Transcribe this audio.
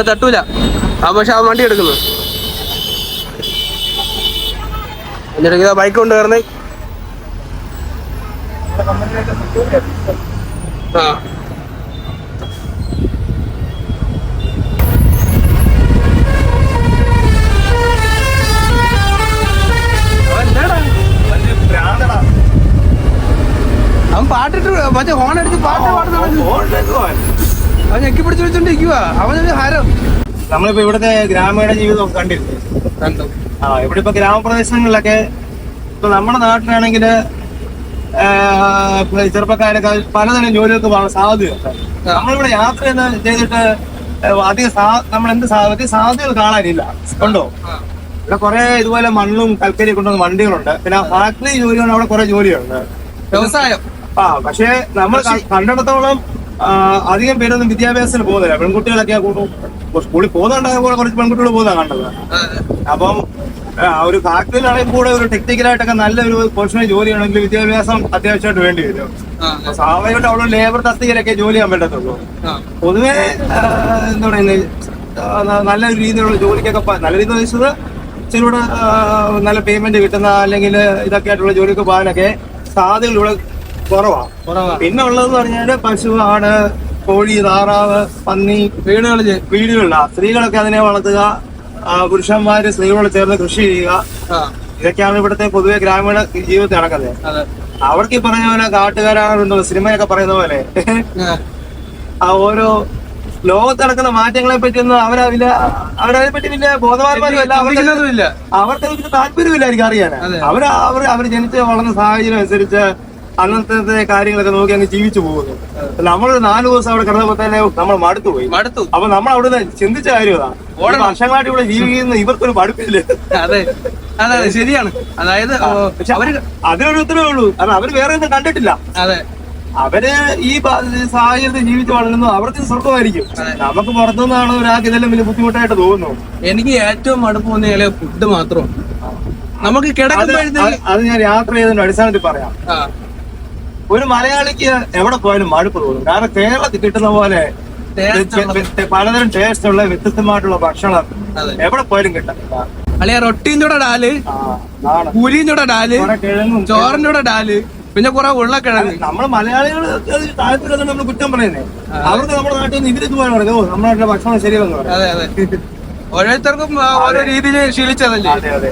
അവിടെ തട്ടൂല. പക്ഷെ ആ വണ്ടി എടുക്കുന്നു. എന്നിട്ട് ബൈക്ക് കൊണ്ട് കയറുന്നേ. ആ അവൻ പാട്ടിട്ട് മറ്റേ ഹോൺ അടിച്ച് പാട്ട് പാടുന്ന അവൻ ഞെക്കി പിടിച്ച് വിളിച്ചോണ്ടിരിക്കുക. അവനൊരു ഹരം. നമ്മളിപ്പോ ഇവിടുത്തെ ഗ്രാമീണ ജീവിതം കണ്ടില്ലേ? കണ്ടു. ഇവിടെ ഇപ്പൊ ഗ്രാമപ്രദേശങ്ങളിലൊക്കെ ഇപ്പൊ നമ്മുടെ നാട്ടിലാണെങ്കിൽ ചെറുപ്പക്കാരൊക്കെ പലതരം ജോലികൾക്ക് പോകാൻ സാധ്യതയുണ്ട്. നമ്മളിവിടെ യാത്ര ചെയ്തിട്ട് അധികം നമ്മൾ സാധ്യതകൾ കാണാനില്ല. ഉണ്ടോ? ഇവിടെ കുറെ ഇതുപോലെ മണ്ണും കൽക്കരി കൊണ്ടുവന്ന വണ്ടികളുണ്ട്. പിന്നെ ഫാക്ടറി ജോലിയാണ്, അവിടെ കുറെ ജോലിയുണ്ട്, വ്യവസായം. പക്ഷെ നമ്മൾ കണ്ടിടത്തോളം അധികം പേരൊന്നും വിദ്യാഭ്യാസത്തിന് പോകുന്നില്ല. പെൺകുട്ടികളൊക്കെ സ്കൂളിൽ പോകുന്നുണ്ടാകുമ്പോൾ കുറച്ച് പെൺകുട്ടികൾ പോകുന്നതാണ് കണ്ടത്. അപ്പം ഒരു ഫാക്ടറിയിലാണെങ്കിൽ കൂടെ ഒരു ടെക്നിക്കലായിട്ടൊക്കെ നല്ലൊരു പ്രൊഫഷണൽ ജോലിയാണെങ്കിൽ വിദ്യാഭ്യാസം അത്യാവശ്യമായിട്ട് വേണ്ടി വരും. സ്വാഭാവികമായിട്ട് അവിടെ ലേബർ തസ്തികയിലൊക്കെ ജോലി ചെയ്യാൻ പറ്റത്തുള്ളൂ. പൊതുവെ എന്താ പറയുന്നത്, നല്ല രീതിയിലുള്ള ജോലിക്കൊക്കെ നല്ല രീതി വെച്ചത് ഇച്ചിരൂടെ നല്ല പേയ്മെന്റ് കിട്ടുന്ന അല്ലെങ്കിൽ ഇതൊക്കെ ആയിട്ടുള്ള ജോലിക്ക് പോകാനൊക്കെ സാധ്യതകൾ ഇവിടെ കുറവാണ്. പിന്നെ ഉള്ളതെന്ന് പറഞ്ഞാല് പശു, ആട്, കോഴി, താറാവ്, പന്നി, വീടുകളിലാണ് സ്ത്രീകളൊക്കെ അതിനെ വളർത്തുക. പുരുഷന്മാര് സ്ത്രീകളോട് ചേർന്ന് കൃഷി ചെയ്യുക. ഇതൊക്കെയാണ് ഇവിടുത്തെ പൊതുവെ ഗ്രാമീണ ജീവിതത്തിൽ നടക്കുന്നത്. അവർക്ക് ഈ പറഞ്ഞ പോലെ കാട്ടുകാരാണെന്തോ സിനിമയൊക്കെ പറയുന്ന പോലെ ആ ഓരോ ലോകത്ത് നടക്കുന്ന മാറ്റങ്ങളെ പറ്റിയൊന്നും അവരതിനെ പറ്റി വലിയ ബോധവാന്മാരുമല്ല. അവർക്ക് താല്പര്യമില്ലായിരിക്കും അറിയാൻ. അവർ ജനിച്ച് വളർന്ന സാഹചര്യം അനുസരിച്ച് അന്നത്തെ കാര്യങ്ങളൊക്കെ നോക്കി അങ്ങ് ജീവിച്ചു പോകുന്നു. നമ്മളൊരു 4 ദിവസം അവിടെ കിടന്നപ്പോ തന്നെ നമ്മൾ മടുത്തുപോയി. അപ്പൊ നമ്മൾ അവിടെ ചിന്തിച്ച കാര്യമാണ്, വർഷങ്ങളായിട്ട് ഇവിടെ ജീവിക്കുന്ന ഇവർക്കൊരു മടുപ്പില്ല. അതെ അതെ ശരിയാണ്. അതായത് അതിനൊരു ഉത്തരവേ ഉള്ളൂ. കാരണം അവര് വേറെ ഒന്നും കണ്ടിട്ടില്ല. അതെ, അവര് ഈ സാഹചര്യത്തിൽ ജീവിച്ചു വളരുന്നു. അവർക്ക് സ്വർഗമായിരിക്കും. നമുക്ക് പുറത്തുനിന്നാണ് ഒരാൾക്ക് ഇതെല്ലാം വലിയ ബുദ്ധിമുട്ടായിട്ട് തോന്നുന്നു. എനിക്ക് ഏറ്റവും മടുപ്പ് തോന്നിയാല് ഫുഡ് മാത്രം. നമുക്ക് അത് ഞാൻ യാത്ര ചെയ്തതിന്റെ അടിസ്ഥാനത്തിൽ പറയാം. ഒരു മലയാളിക്ക് എവിടെ പോയാലും മടുപ്പ് തോന്നും. കാരണം കേരളത്തിൽ കിട്ടുന്ന പോലെ പലതരം ടേസ്റ്റ് ഉള്ള വ്യത്യസ്തമായിട്ടുള്ള ഭക്ഷണം എവിടെ പോയാലും കിട്ടുന്നില്ല. അല്ലെ റൊട്ടീൻ്റെ കൂടെ ഡാല്, പൂരിന്റെ കൂടെ ഡാല്, ചോറിന്റെ കൂടെ ഡാല്, പിന്നെ കുറെ ഉരുളക്കിഴങ്ങ്. നമ്മള് മലയാളികൾ താല്പര്യം നമ്മൾ കുറ്റം പറയുന്നേ. അവർക്ക് നമ്മുടെ നാട്ടിൽ നിന്ന് ഇവർക്ക് പോകാൻ പറയുന്നത് നമ്മുടെ നാട്ടിലെ ഭക്ഷണം ശരിയെന്ന് പറയും. അതെ അതെ, ഓരോരുത്തർക്കും ഓരോ രീതിയിൽ ശീലിച്ചതല്ലേ. അതെ അതെ.